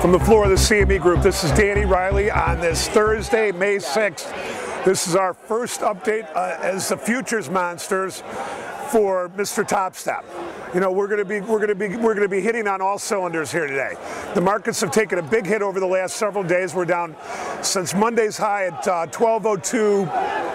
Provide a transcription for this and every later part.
From the floor of the CME Group, this is Danny Riley on this Thursday, May 6th. This is our first update as the futures monsters for Mr. Top Step. You know, we're going to be hitting on all cylinders here today. The markets have taken a big hit over the last several days. We're down since Monday's high at 1202.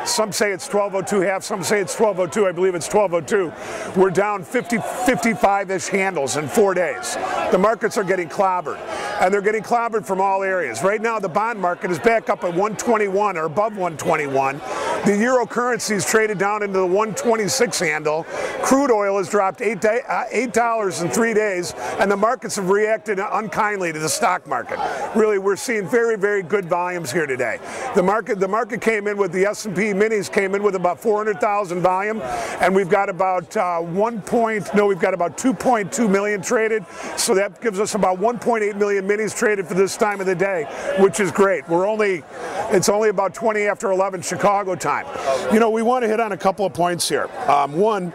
Some say it's 1202 half, some say it's 1202. I believe it's 1202. We're down 55-ish handles in 4 days. The markets are getting clobbered, and they're getting clobbered from all areas. Right now, the bond market is back up at 121 or above 121. The euro currency is traded down into the 126 handle. Crude oil has dropped $8 in 3 days, and the markets have reacted unkindly to the stock market. Really, we're seeing very, very good volumes here today. The market came in with the S&P minis came in with about 400,000 volume, and we've got about 2.2 million traded. So that gives us about 1.8 million minis traded for this time of the day, which is great. It's only about 20 after 11 Chicago time. You know, we want to hit on a couple of points here. One,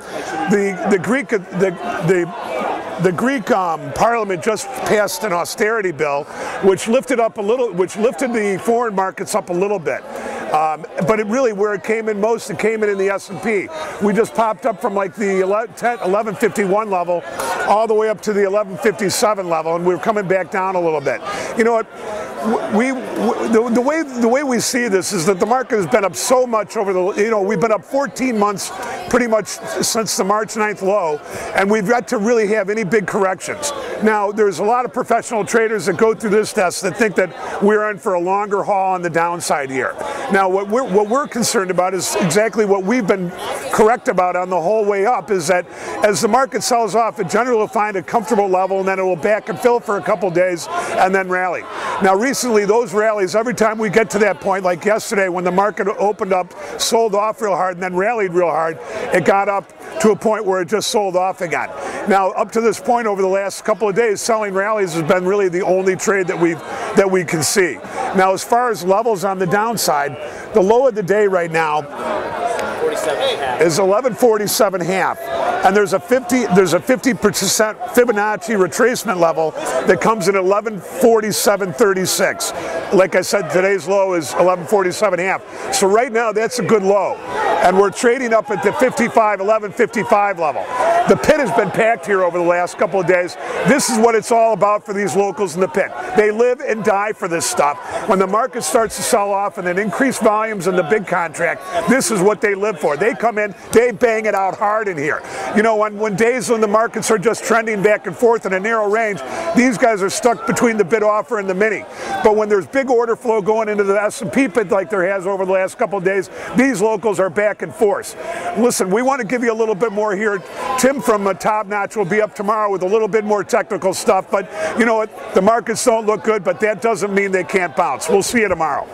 the Greek Parliament just passed an austerity bill, which lifted the foreign markets up a little bit. But where it came in most, it came in the S&P. We just popped up from like the 1151 level all the way up to the 1157 level, and we're coming back down a little bit. You know what? The way we see this is that the market has been up so much over we've been up 14 months pretty much since the March 9th low, and we've got to really have any big corrections. Now, there's a lot of professional traders that go through this test that think that we're in for a longer haul on the downside here. Now, what we're concerned about is exactly what we've been correct about on the whole way up, is that as the market sells off, it generally will find a comfortable level, and then it will back and fill for a couple days and then rally. Now, recently, those rallies, every time we get to that point, like yesterday when the market opened up, sold off real hard, and then rallied real hard, it got up to a point where it just sold off again. Now, up to this point over the last couple of days, selling rallies has been really the only trade that we can see. Now, as far as levels on the downside, the low of the day right now is 1147.5, and there's a 50% Fibonacci retracement level that comes in at 1147.36. Like I said, today's low is 1147.5. So right now, that's a good low, and we're trading up at the 1155 level. The pit has been packed here over the last couple of days. This is what it's all about for these locals in the pit. They live and die for this stuff. When the market starts to sell off and then increase volumes in the big contract, this is what they live for. They come in, they bang it out hard in here. You know, when days when the markets are just trending back and forth in a narrow range, these guys are stuck between the bid offer and the mini. But when there's big order flow going into the S&P pit like there has over the last couple of days, these locals are back and forth. Listen, we want to give you a little bit more here. Tim from Top Notch will be up tomorrow with a little bit more technical stuff, but you know what? The markets don't look good, but that doesn't mean they can't bounce. We'll see you tomorrow.